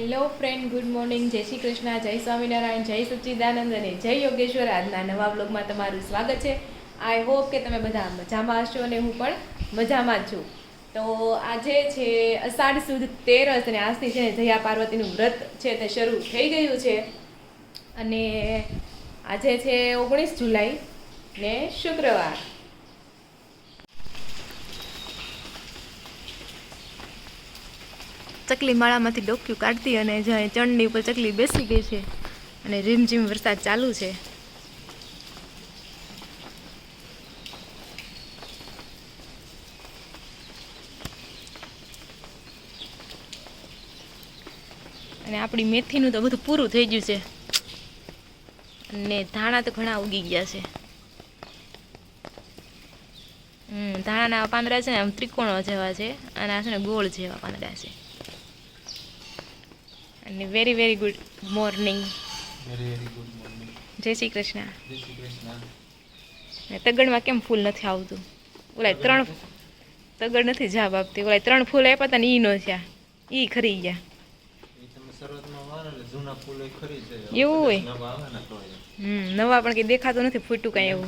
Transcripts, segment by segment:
Hello friend, good morning, જય શ્રી કૃષ્ણ, જય સ્વામિનારાયણ, જય સચ્ચિદાનંદ અને જય યોગેશ્વર. આજના નવા બ્લોગમાં તમારું સ્વાગત છે. આઈ હોપ કે તમે બધા મજામાં હશો અને હું પણ મજામાં જ છું. તો આજે છે અષાઢ સુદ તેરસ અને આજથી છે ને જયા પાર્વતીનું વ્રત છે તે શરૂ થઈ ગયું છે. અને આજે છે 19 જુલાઈ ને શુક્રવાર. ચકલી માળામાંથી ડોક્યું કાઢતી અને જ્યાં ચણની ઉપર ચકલી બેસી ગઈ છે અને રીમઝીમ વરસાદ ચાલુ છે. અને આપણી મેથીનું તો બધું પૂરું થઈ ગયું છે અને ધાણા તો ઘણા ઉગી ગયા છે. ધાણાના પાંદડા છે ને આમ ત્રિકોણો જેવા છે અને આ છે ને ગોળ જેવા પાંદડા છે. અને વેરી વેરી ગુડ મોર્નિંગ. જય શ્રી કૃષ્ણ. તગડમાં કેમ ફૂલ નથી આવતું? ઓલા 3 તગડ નથી જવાબ આપતી. ઓલા 3 ફૂલ આપ્યા હતા ને ઈ નો થયા, ઈ ખરી ગયા. એવું હોય? નવા પણ કઈ દેખાતું નથી, ફૂટું કઈ એવું.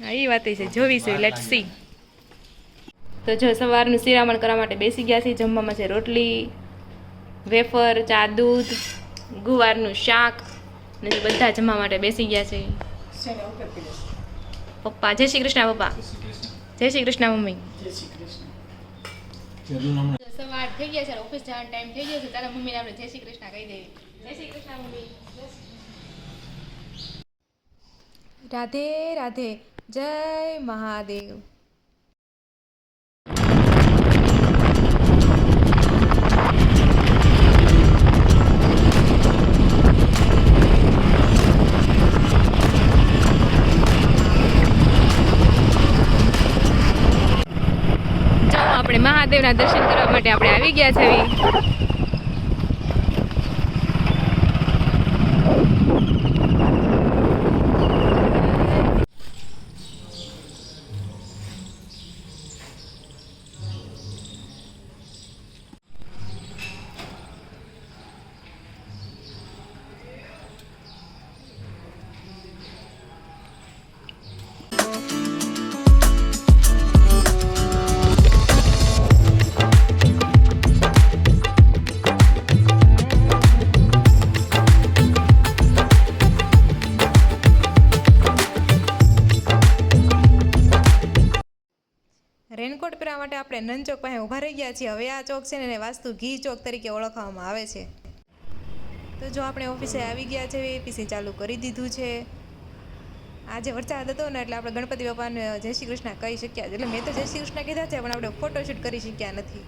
હા, એ વાત છે, જોવીશું. Let's see. તો જો સવારનું શિરામણ કરવા માટે બેસી ગયા છે. જમવામાં છે રોટલી, વેફર, ચા, દૂધ, ગુવારનું શાક ને બધા જમવા માટે બેસી ગયા છે. પપ્પા જય શ્રી કૃષ્ણ. પપ્પા જય શ્રી કૃષ્ણ. મમ્મી સવાર થઈ ગયા છે, ઓફિસ જવાનો ટાઈમ થઈ ગયો છે. તારા મમ્મીને આપણે જય શ્રી કૃષ્ણ કહી દેવી. જય શ્રી કૃષ્ણ મમ્મી. રાધે રાધે. જય મહાદેવ. આપણે મહાદેવના દર્શન કરવા માટે આપણે આવી ગયા છે. રેનકોટ પહેરવા માટે આપણે નન ચોક પાસે ઊભા રહી ગયા છીએ. હવે આ ચોક છે ને વાસ્તુ ઘી ચોક તરીકે ઓળખવામાં આવે છે. તો જો આપણે ઓફિસે આવી ગયા છે, પીસી ચાલુ કરી દીધું છે. આજે વરસાદ હતો ને એટલે આપણે ગણપતિ બાપાને જય શ્રી કૃષ્ણ કહી શક્યા. એટલે મેં તો જય શ્રી કૃષ્ણ કીધા છે, પણ આપણે ફોટોશૂટ કરી શક્યા નથી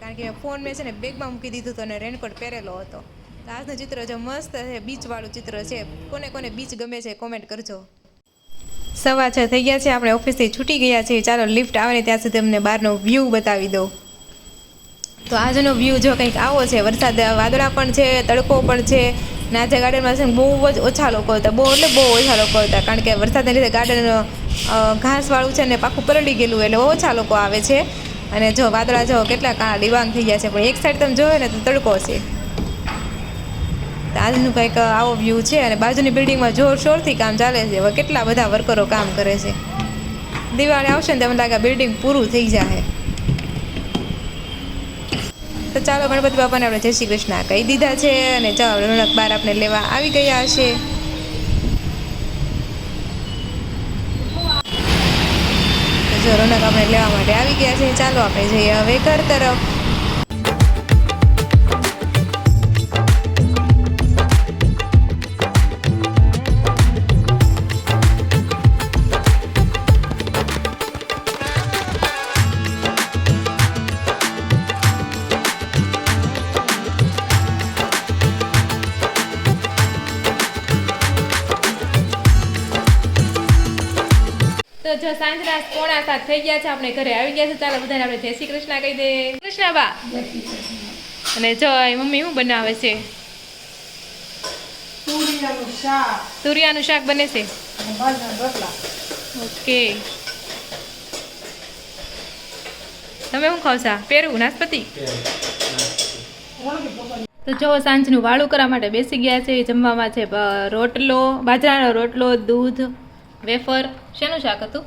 કારણ કે ફોન મેં છે ને બેગમાં મૂકી દીધું હતું અને રેનકોટ પહેરેલો હતો. તો આજનું ચિત્ર જો મસ્ત છે, બીચવાળું ચિત્ર છે. કોને કોને બીચ ગમે છે કોમેન્ટ કરજો. 6:15 થઈ ગયા છે. આપણે ઓફિસથી છૂટી ગયા છીએ. ચાલો લિફ્ટ આવે ને ત્યાં સુધી અમને બહારનો વ્યૂ બતાવી દો. તો આજનો વ્યૂ જો કંઈક આવો છે. વરસાદ, વાદળા પણ છે, તડકો પણ છે. નાજા ગાર્ડનમાં છે ને બહુ જ ઓછા લોકો હતા. બહુ ઓછા લોકો હતા કારણ કે વરસાદને લીધે ગાર્ડન ઘાસવાળું છે ને પાકું પલળી ગયેલું, એટલે ઓછા લોકો આવે છે. અને જો વાદળા જો કેટલા કાળા ડિબાંગ થઈ ગયા છે, પણ એક સાઈડ તમે જોયો ને તો તડકો છે. આજનું કંઈક આવો વ્યૂ છે. અને બાજુની બિલ્ડિંગમાં જોરશોરથી કામ ચાલે છે. હવે કેટલા બધા વર્કરો કામ કરે છે. દિવાળી આવશે ને તેમ લાગે બિલ્ડિંગ પૂરું થઈ જાય. તો ચાલો ગણપતિ બાપાને આપણે જય શ્રી કૃષ્ણ કહી દીધા છે અને ચાલો રોનક બાર આપણે લેવા આવી ગયા હશે. તો જો રોનક આપણે લેવા માટે આવી ગયા છે. ચાલો આપણે જઈએ હવે ઘર તરફ. તો જો સાંજના 6:45 થઈ ગયા છે. આપણે ઘરે આવી ગયા છે. ચાલો બધાને આપણે જય શ્રી કૃષ્ણ કહી દે. કૃષ્ણ બા. અને જો મમ્મી શું બનાવે છે? તુરિયાનું શાક બને છે. ઓકે. તમે શું ખાવશા? પેરું નાસ્પતિ. તો જો સાંજનું વાળું કરવા માટે બેસી ગયા છે. જમવામાં છે રોટલો, બાજરાનો રોટલો, દૂધ, વેફર. શેનું શાક હતું?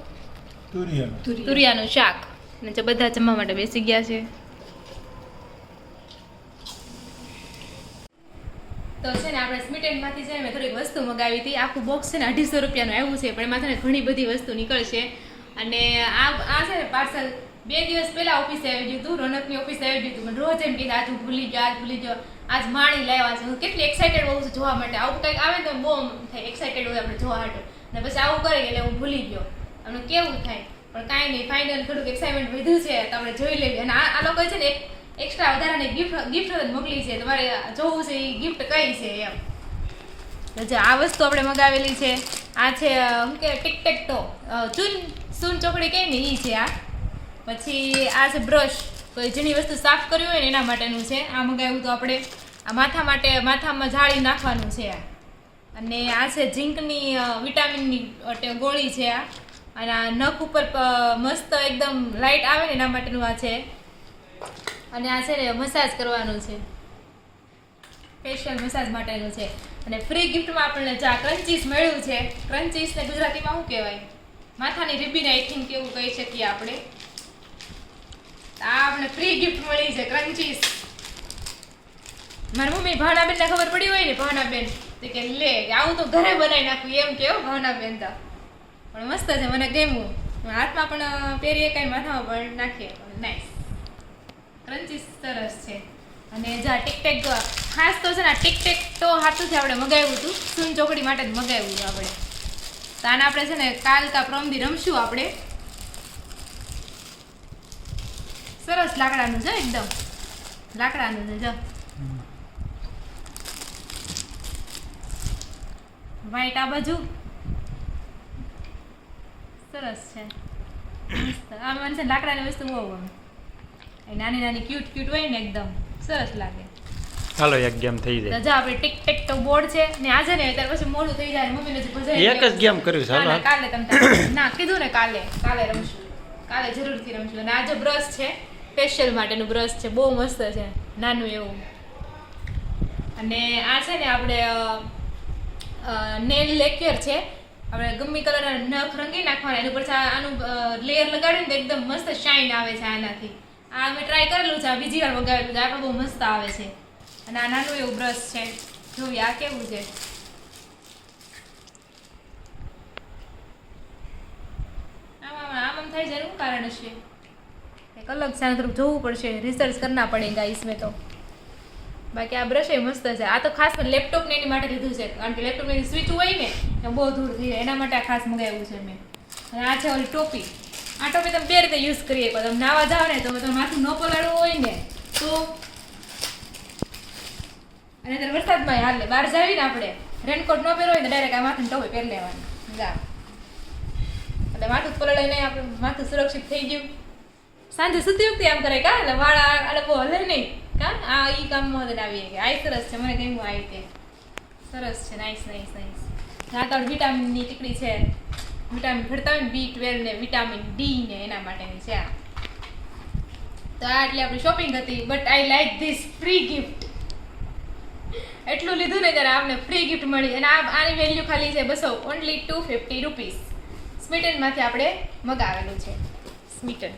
તુરિયાનું શાક. અને જો બધા જમવા માટે બેસી ગયા છે. તો છે ને આપણે સ્મીટેનમાંથી છે ને મેં થોડીક વસ્તુ મગાવી હતી. આખું બોક્સ છે ને 250 રૂપિયાનું આવ્યું છે, પણ એમાં છે ને ઘણી બધી વસ્તુ નીકળશે. અને આ છે ને પાર્સલ 2 દિવસ પહેલા ઓફિસે આવી ગયું હતું, રોનકની ઓફિસે આવી ગયું હતું. મને રોજ એમ કે આજ હું ભૂલી ગયો, આજ માણી લાવ્યા છે. હું કેટલી એક્સાઇટેડ હોઉં છું જોવા માટે. આવું કંઈક આવે તો બહુ થાય, એક્સાઇટેડ હોય આપણે જોવા માટે. અને પછી આવું કરે એટલે હું ભૂલી ગયો. અમને કેવું થાય, પણ કાંઈ નહીં, ફાઇનલ થોડુંક એક્સાઇટમેન્ટ વધ્યું છે તો આપણે જોઈ લેવી. અને આ લોકો છે ને એક્સ્ટ્રા વધારાની ગિફ્ટ મોકલી છે. તમારે જોવું છે એ ગિફ્ટ કઈ છે એમ. આ વસ્તુ આપણે મગાવેલી છે. આ છે શું કે ટિક ટો સૂન ચોકડી કહે ને એ છે આ. પછી આ છે બ્રશ, કોઈ ઝીણી વસ્તુ સાફ કરવી હોય ને એના માટેનું છે. આ મગાવ્યું તો આપણે આ માથામાં જાળી નાખવાનું છે આ. અને આ છે ઝીંકની વિટામિનની ગોળી છે આ. અને આ નખ ઉપર મસ્ત એકદમ લાઇટ આવે ને એના માટેનું આ છે. અને આ છે ને મસાજ કરવાનું છે, ફેશિયલ મસાજ માટેનું છે. અને ફ્રી ગિફ્ટમાં આપણને ચા ક્રંચીસ મળ્યું છે. ક્રંચીસને ગુજરાતીમાં શું કહેવાય? માથાની રિબીન આઈ થિંક એવું કહી શકીએ આપણે. આ આપણે ફ્રી ગિફ્ટ મળી છે ક્રંચીસ. મારી મમ્મી ભાવનાબેનને ખબર પડી હોય ને, ભાવનાબેન તો કે લે આવું તો ઘરે બનાવી નાખવું એમ કેવો ભાવનાબેન તો. પણ મસ્ત છે, મને ગમ્યું. હાથમાં પણ પહેરીએ કાંઈ, માથામાં પણ નાખીએ. નાઈસ ક્રંચીસ સરસ છે. અને જા ટિકટેક ખાસ તો છે ને ટિકટેક તો હાથુંથી આપણે મગાવ્યું હતું, સૂન ચોકડી માટે જ મગાવ્યું હતું આપણે. તો આને આપણે છે ને કાલ કા પ્રમદી રમશું આપણે. સરસ લાકડાનું છે, એકદમ લાકડાનું છે. જો વ્હાઈટ આ બાજુ સરસ છે, મસ્ત. આ મને છે લાકડાની વસ્તુ બહુ ગમે. નાની નાની ક્યુટ હોય ને એકદમ સરસ લાગે. હાલો એક ગેમ થઈ જાય. રજા આપણે ટિક ટેક તો બોર્ડ છે ને આજે ને ત્યાર પછી મોડું થઈ જાય. મમ્મીને જે ભજાઈ એક જ ગેમ કર્યું છે. હાલો કાલે તમે ના કીધું ને કાલે રમશું, કાલે જરૂરથી રમશું. અને આજે બ્રશ છે, ફેશિયલ માટેનું બ્રશ છે, બહુ મસ્ત છે, નાનું એવું. અને આ છે ને આપણે નેલ લેક્યર છે. આપણે ગમે કલરના નખ રંગી નાખવાના, એની ઉપર આનું લેયર લગાડીને તો એકદમ મસ્ત શાઇન આવે છે આનાથી. આ મેં ટ્રાય કરેલું છે, આ બીજી વાર મગાવેલું છે. આ પણ બહુ મસ્ત આવે છે. અને આ નાનું એવું બ્રશ છે, જોઈએ આ કેવું છે. આમ થાય છે, એનું કારણ હશે એક અલગ છે. થોડુંક જોવું પડશે, રિસર્ચ કરના પડેગા इसमें તો. બાકી આ બ્રશ એ મસ્ત છે. આ તો ખાસ લેપટોપ ને એની માટે લીધું છે, કારણ કે લેપટોપની સ્વિચ હોય ને એ બહુ દૂર થઈ જાય, એના માટે આ ખાસ મંગાવ્યું છે મેં. અને આ છે ઓલી ટોપી. આ ટોપી તમે બે રીતે યુઝ કરી શકો. તમે નાવા જાઓ ને તો તમે માથું ન પલાળવું હોય ને તો, અને અત્યારે વરસાદમાં હાલે બહાર જાવી ને આપણે રેનકોટ ન પહેરવો હોય તો ડાયરેક્ટ આ માથું ટોપી પહેરી લેવાનું. જા એટલે માથું પલાળે નહીં, આપણે માથું સુરક્ષિત થઈ ગયું. સાંજે સુતી વખતે આમ કરે કા, એટલે વાળા આડે બહુ હલે નહીં કા. આ ઈ કામમાં મદદ આવી કે આ સરસ છે, મને ગમ્યું. આ રીતે સરસ છે, નાઈસ. આ તો વિટામિનની ટીકડી છે. વિટામિન ઘટતા હોય ને B12 ને વિટામિન D ને એના માટેની છે આ. તો આ એટલે આપણી શોપિંગ હતી. But I like this free gift. એટલું લીધું ને ત્યારે આપણે ફ્રી ગિફ્ટ મળી. અને આની વેલ્યુ ખાલી છે ઓનલી 250 રૂપીસ. સ્મીટનમાંથી આપણે મગાવેલું છે, સ્મીટન.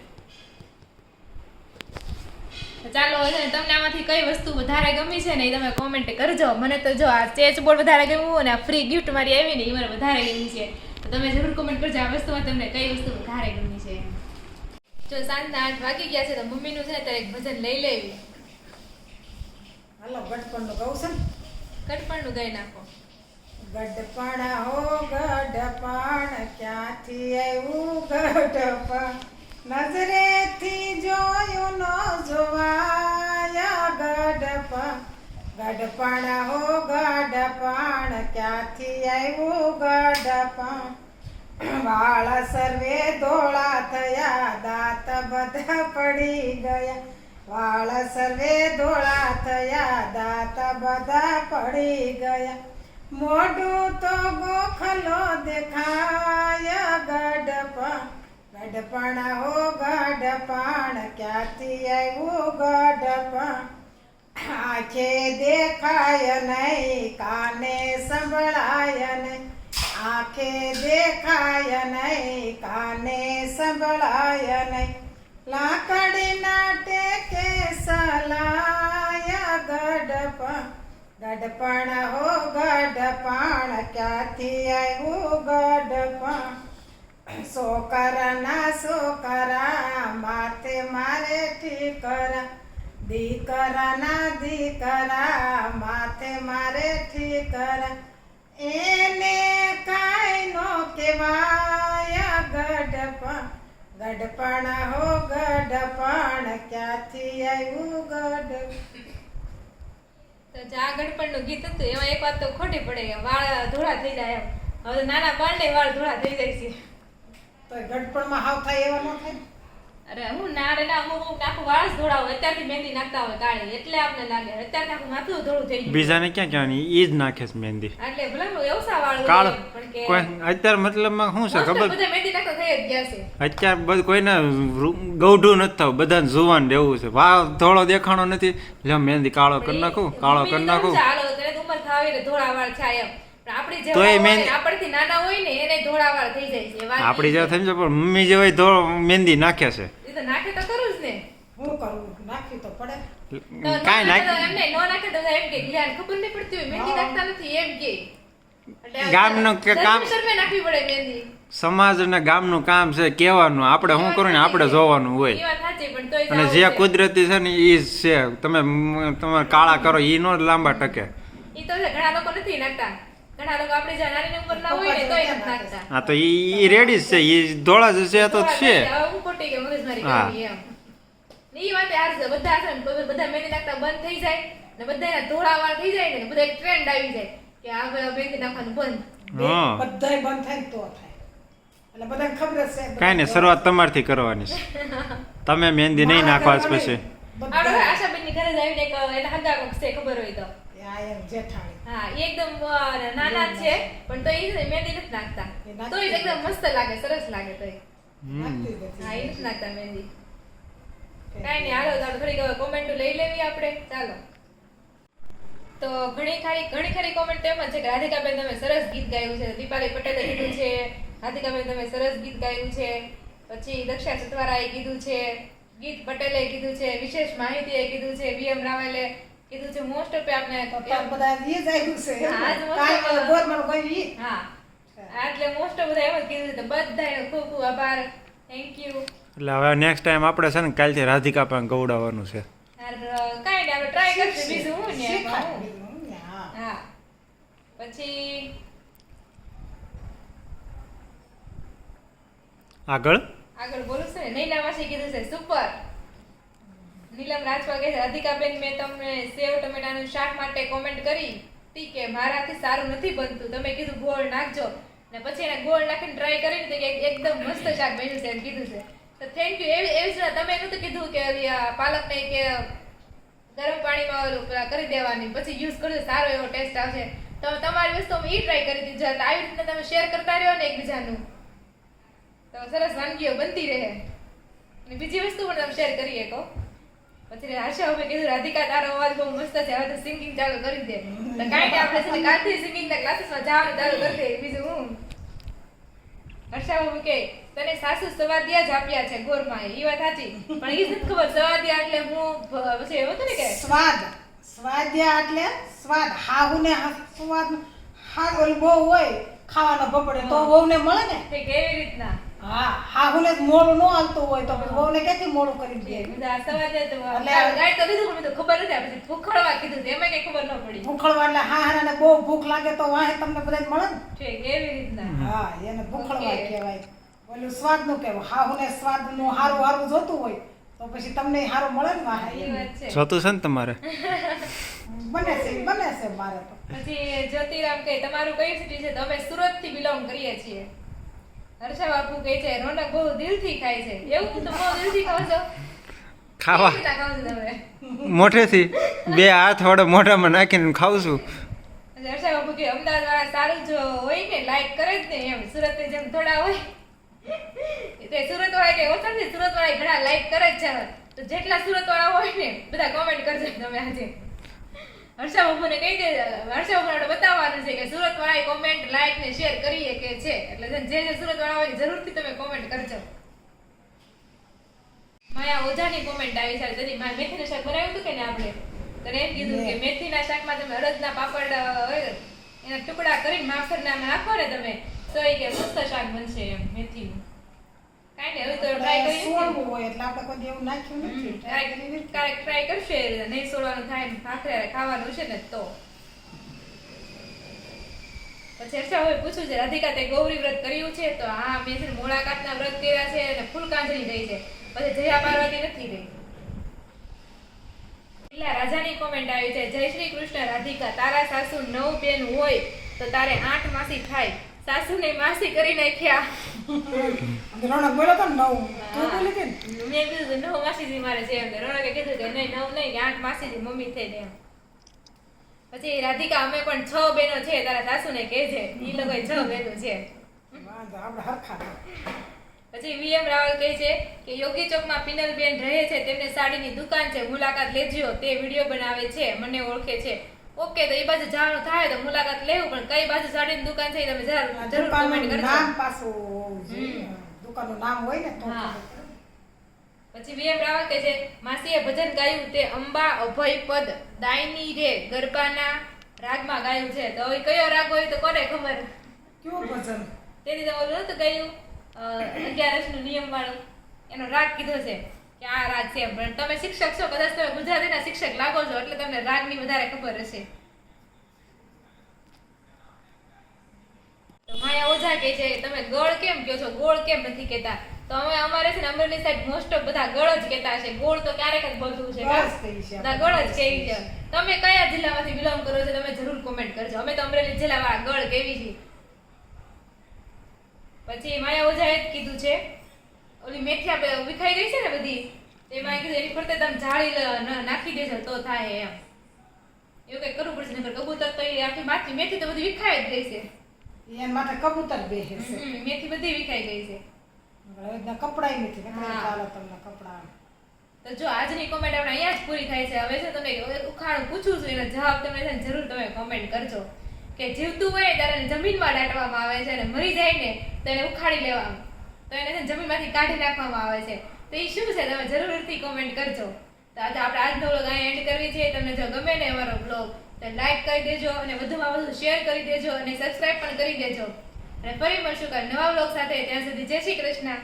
ચાલો તમને આમાંથી કઈ વસ્તુ વધારે ગમી છે ને એ તમે કોમેન્ટ કરજો. મને તો જો આ ચેચ બોર્ડ વધારે ગમ્યું અને આ ફ્રી ગિફ્ટ મારી આવી ને એ મને વધારે ગમી છે. તો તમે જરૂર કોમેન્ટ કરજો આ વસ્તુમાં તમને કઈ વસ્તુ વધારે ગમી છે. જો સાંજના 8 વાગી ગયા છે તો મમ્મીનું છે ને ત્યારે એક ભજન લઈ લેવી. હાલો ગડપણનું ગાઉં છે ને? ગડપણનું ગાઈ નાખો. ગડપણ હો ગડપણ ક્યાંથી આવ્યું ગડપણ, નજરેથી જોયું ન જોવાય ગડપણ. ગડપણ હો ગડપણ ક્યાંથી આવ્યું ગડપણ, વાળ સર્વે ધોળા થયા દાંત બધા પડી ગયા, વાળ સર્વે ધોળા થયા દાંત બધા પડી ગયા, મોઢું તો ગોખલો દેખાય ગડપણ. ગઢપણ હો ગઢપણ ક્યાંથી આવ્યું ગઢપણ આંખે દેખાય નહીં કાને સંભળાય નહીં આંખે દેખાય નહીં કાને સંભળાય નહીં લાકડીના ટેકે સલાય ગઢપણ હો ગઢપણ ક્યાંથી આવ્યું ગઢપણ સોકરના સોકરા માથે મારે ઠીકરા દીકરાના દીકરા માથે મારે ઠીકરા એને કાંઈ નો કહેવાય ગઢપણ હો ગઢપણ ક્યાંથી આવ્યું ગઢ તો જે આ ગઢપણનું ગીત હતું એમાં એક વાત તો ખોટી પડે કે વાળ ધોળા થઈ જાય એમ. હવે તો નાના બાળને વાળ ધોળા થઈ જાય છે. તો ગઢપણમાં હાવ થાય એવા ન થાય. અરે હું નાના અમુક આખું વાળ જ ધોળા હોય અત્યારથી મહેંદી નાખતા હોય કાળી એટલે આપણે લાગે અત્યારે આખું માથું ધોળું થઈ ગયું. બીજાને ક્યાં કહેવાની ઈ જ નાખે છે મહેંદી એટલે ભલે એવસા વાળ હોય કાળ પણ કે કોઈ અત્યારે મતલબમાં શું છે ખબર બધા મહેંદી નાખતા થઈ જ ગયા છે. અત્યારે બધું કોઈને ગૌઢું નથી થવું બધાને જુવાન રહેવું છે વાવ ધોળો દેખાણો નથી લે મહેંદી કાળો કરી નાખું કાળો કરી નાખું ચાલો તને તો ઉંમર થાવી ને ધોળા વાળ થાય એમ પણ આપણી જેવા તોય હોય મહેંદી- ને, આપણથી નાના હોય ને એને ધોળા વાળ થઈ જાય છે. વાત આપણી ઈ જેવા છે. થઈ જાય પણ મમ્મી જેવા ધોળો મહેંદી નાખે છે એ તો નાખે તો કરું જ ને. હું કરું નાખી તો પડે. તો કાંઈ નાખે તો નાખ એમને ન નાખે તો એમ કે જ્ઞાન ખબર નહીં પડતી હોય મહેંદી નાખતા નથી એમ કે એટલે ગામનું કે કામ- ધર્મે નાખવી પડે મહેંદી. સમાજ અને ગામનું કામ છે કહેવાનું આપણે શું કરવું ને આપણે જોવાનું એ હોય વાત સાચી પણ તોય અને જાવું જે છે. કુદરતી છે ને એ જ છે તમે કાળા કરો એ નો લાંબા ટકે ઈ તો છે ઘણા લોકો નથી નાખતા ઘણા લોકો આપણી જ્યાં નાની ઉંમરના હોય ને તોય નથી નાખતા. હા તો એ રેડી જ છે એ ધોળા જ છે તો છે હવે હું ખોટી કે મગજમારી હા. કરવી એમ. ને ઈ વાતે હાર છે બધા છે ને કોઈ બધા મહેંદી નાખતા બંધ થઈ જાય ને બધાના ધોળા વાળ થઈ જાય ને બધા એક ટ્રેન્ડ આવી જાય કે આ હવે મહેંદી નાખવાનું બંધ. હા બધાય બંધ થાય ને તો થાય એટલે બધાને ખબર જ છે કાંઈ નહીં શરૂઆત તમારથી કરવાની છે તમે મહેંદી નહીં નાખવા જ પછી આપણે હવે આશાબેનની ઘરે જ આવીને એક એના હગા કોક છે ખબર હોય તો આ એમ જેઠાણી હા ઈ એકદમ નાના જ છે પણ તો ઈ મહેંદી નથી નાખતા તો ઈ એકદમ મસ્ત લાગે સરસ લાગે તો નાખતી જ નથી. હા ઈ નથી નાખતા મહેંદી. કાંઈ નહીં હાલો તો થોડીક કોમેન્ટો લઈ લેવી આપણે ચાલો. તો ઘણી ખરી કોમેન્ટ તો એમ જ છે કે રાધિકાબેન તમે સરસ ગીત ગાયું છે દીપાલી પટેલે કીધું છે રાધિકાબેન તમે સરસ ગીત ગાયું છે પછી દક્ષા સતવારાએ કીધું છે ગીત પટેલે કીધું છે વિશેષ માહિતીએ કીધું છે વીએમ રાવલે કીધું છે મોસ્ટ ઓફ આપણે તો તો બધા ઈ જ આવ્યું છે હા, આજ most કાંઈ of- ગોરમાં કોઈ ઈ હા એટલે મોસ્ટ ઓફ બધા એમ જ કીધું છે તો બધાનો ખૂબ ખૂબ આભાર થેન્ક યુ. એટલે હવે નેક્સ્ટ ટાઈમ આપણે છે ને કાલથી રાધિકા પણ ગૌડાવવાનું છે કાંઈ નહીં આપણે ટ્રાય કરશું બીજું હું ને એમાં હું. શીખાડી દીધું ને, હા. હા પછી આગળ આગળ બોલું છે ને નૈના માસી કીધું છે સુપર. નીલમ રાજપા કહે છે રાધિકાબેન મેં તમને સેવ ટમેટાનું શાક માટે કોમેન્ટ કરી હતી કે મારાથી સારું નથી બનતું તમે કીધું ગોળ નાખજો ને પછી એને ગોળ નાખીને ટ્રાય કરીને તો કે એકદમ મસ્ત શાક બન્યું છે એમ કીધું છે તો થેન્ક યુ એવી જ રીતે તમે નહોતું કીધું કે ઓલી આ પાલકને કે ગરમ પાણીમાં ઓલું પેલા કરી દેવાની પછી યુઝ કરજો સારો એવો ટેસ્ટ આવશે તો તમારી વસ્તુ અમે ઈ ટ્રાય કરી દીધું એટલે આવી રીતે તમે શેર કરતા રહ્યો ને એકબીજાનું તો સરસ વાનગીઓ બનતી રહે અને બીજી વસ્તુ પણ તમે શેર કરી શકો. પછી આશા હવે કીધું રાધિકા તારો અવાજ બહુ મસ્ત છે હવે તો સિંગિંગ ચાલુ કરી દે તો કાંઈ નહીં આપણે છે ને કાલથી સિંગિંગના ક્લાસીસમાં જવાનું ચાલુ કરી દે બીજું હું હર્ષા બાબુ કે તને સાસુ સવાદિયા જ આપ્યા છે ગોરમાં એ વાત સાચી પણ એ જ નથી ખબર સવાદિયા એટલે હું પછી એવું હતું ને કે સ્વાદ્યા એટલે સ્વાદ હાહુને સ્વાદ હા ઓલું બહુ હોય ખાવાનો બપડે તો વહુને મળે ને કે કેવી રીતના હા હાહુને જ મોડું ન હાલતું હોય તો પછી વહુને ક્યાંથી મોડું કરી દે બધા સવાદિયા તો એટલે- ગાય તો કીધું પણ મને તો ખબર નથી આ પછી ભૂખડવા કીધું તો એમાં કઈ ખબર ન પડી ભૂખડવા એટલે હાહરાને બહુ ભૂખ લાગે તો વાહે તમને બધાને મળે ને છે કેવી રીતના હા એને ભૂખડવા Okay. કહેવાય ઓલું સ્વાદનું કહેવાય હાહુને સ્વાદનું હારું હારું જોતું હોય તો પછી તમને હારું મળે ને વાહે એ વાત છે જોતું છે ને તમારે બને છે મારે તો પછી જ્યોતિરામ કહે તમારું કઈ સિટી છે તો અમે સુરત થી બિલોંગ કરીએ છીએ. હર્ષા બાપુ કહે છે રોનક બહુ દિલથી ખાય છે એવું તો બહુ દિલથી ખાવ છો ખાવા કેવી રીતના ખાવ છો તમે મોઢેથી બે હાથ વડે મોઢામાં નાખીને ખાઉં છું પછી હર્ષા બાપુ કે અમદાવાદ વાળા સારું જ હોય ને લાઈક કરે જ ને એમ સુરત જેમ થોડા હોય તે સુરત વાળા કે ઓછા નથી, સુરત વાળા ઘણા લાઈક કરે જ છે. તો જેટલા સુરત વાળા હોય ને બધા કોમેન્ટ કરજો તમે આજે. હર્ષા બાબુને કહી દે, હર્ષા બાબુને બતાવવાનું છે કે સુરત વાળા કોમેન્ટ લાઈક ને શેર કરીએ કે છે. એટલે જે સુરત વાળા હોય જરૂરથી તમે કોમેન્ટ કરજો. માયા ઓઝાની કોમેન્ટ આવી છે. તેથી મેથીનું શાક બનાવ્યું હતું કે ને આપણે, તો એમ કીધું કે મેથીના શાકમાં તમે અડદના પાપડ એના ટુકડા કરીને માફરના નાખો ને તમે તો એ કે મસ્ત શાક બનશે એમ મેથીનું. કાંઈ નહીં, હવે તો ટ્રાય કરી સોળવું હોય એટલે આપણે કોઈ એવું નાખ્યું નથી. ટ્રાય કરશે. નહીં સોળવાનું થાય ને ભાખરે ખાવાનું છે ને તો. પછી હર્ષા હવે પૂછ્યું છે રાધિકા તે ગૌરી વ્રત કર્યું છે? તો હા, મેં છે ને મોળાકાતના વ્રત કર્યા છે અને ફૂલકાંજળી ગઈ છે. પછી જયા પાર્વતી નથી ગઈ. પેલા રાજાની કોમેન્ટ આવી છે, જય શ્રી કૃષ્ણ રાધિકા, તારા સાસુ 9 બેન હોય તો તારે 8 માસી થાય, સાસુને માસી કરી નાખ્યા. રોણક બોલો તો 9 તું બોલી કે મેં કીધું 9 માસીજી મારે છે એમ. રોણકે કીધું કે નહીં 9 નહીં કે 8 માસીજી મમ્મી થઈ એમ. પછી રાધિકા અમે પણ 6 બહેનો છે, તારા સાસુને કહેજે ઈ લોકો 6 બહેનો છે. વાંધો આપણે હરખા. પછી વીએમ રાવલ કહે છે કે યોગી ચોકમાં પિનલ બેન રહે છે, તેમને સાડીની દુકાન છે, મુલાકાત લેજો, તે વિડીયો બનાવે છે, મને ઓળખે છે. ઓકે, તો એ બાજુ જવાનું થાય તો મુલાકાત લેવું, પણ કઈ બાજુ સાડીની દુકાન છે એ તમે જરૂર કમેન્ટ કરજો. નામ પાછું હોવું જોઈએ. દુકાનનું નામ હોય ને તો. હા. પછી વીએમ રાવલ કહે છે માસીએ ભજન ગાયું તે અંબા અભય પદ દાયની રે ગરબાના રાગમાં ગાયું છે. તો હવે કયો રાગ હોય તો કોને ખબર? કેવું ભજન? તેની તો ઓલું નતું ગાયું 11 નિયમ વાળું, એનો રાગ કીધો છે કે આ રાગ છે. પણ તમે શિક્ષક છો, કદાચ તમે ગુજરાતીના શિક્ષક લાગો છો એટલે તમને રાગની વધારે ખબર હશે. તો માયા ઓઝા કહે છે તમે ગળ કેમ કહો છો, ગોળ કેમ નથી કહેતા? તો અમે અમારે છે ને અમરેલી સાઈડ મોસ્ટ ઓફ બધા ગળ જ કહેતા છે, ગોળ તો ક્યારેક જ બોલતું છે. ગળ જ કહી છે. ના, ગળ જ કહી છે. તમે કયા જિલ્લામાંથી બિલોંગ કરો છો તમે જરૂર કોમેન્ટ કરજો. અમે તો અમરેલી જિલ્લાવાળા ગળ કેવી છીએ. પછી માયા ઓઝાએ જ કીધું છે ઓલી મેથી આપણે વિખાઈ ગઈ છે ને બધી, એમાં કીધું એની ફરતે તમે જાળી નાખી દેજો તો થાય એમ. એવું કઈ કરવું પડશે, નકર કબૂતર તો એ આખી માથી મેથી તો બધી વિખાઈ જ ગઈ છે. એના માટે કબૂતર બેસે છે. મેથી બધી વિખાઈ ગઈ છે. હવે કપડાય નથી ને હા. ચાલો તમને કપડા. તો જો આજની કોમેન્ટ આપણે અહીંયા જ પૂરી થાય છે. હવે છે તમને ઉખાણું પૂછું છું, એનો જવાબ તમે છે ને જરૂર તમે કોમેન્ટ કરજો. કે જીવતું હોય ત્યારે જમીનમાં દાટવામાં આવે છે અને મરી જાય ને તો એને ઉખાડી લેવામાં, તો એને છે ને જમીનમાંથી કાઢી નાખવામાં આવે છે. તો એ શું છે તમે જરૂરથી કોમેન્ટ કરજો. તો આજે આપણે આજનો વ્લોગ અહીંયા એન્ડ કરવી છે. તમને જો ગમે ને અમારો વ્લોગ તો લાઈક કરી દેજો અને વધુમાં વધુ શેર કરી દેજો અને સબસ્ક્રાઇબ પણ કરી દેજો. અને ફરી મળશું કાલ નવા વ્લોગ સાથે. ત્યાં સુધી જય શ્રી કૃષ્ણ.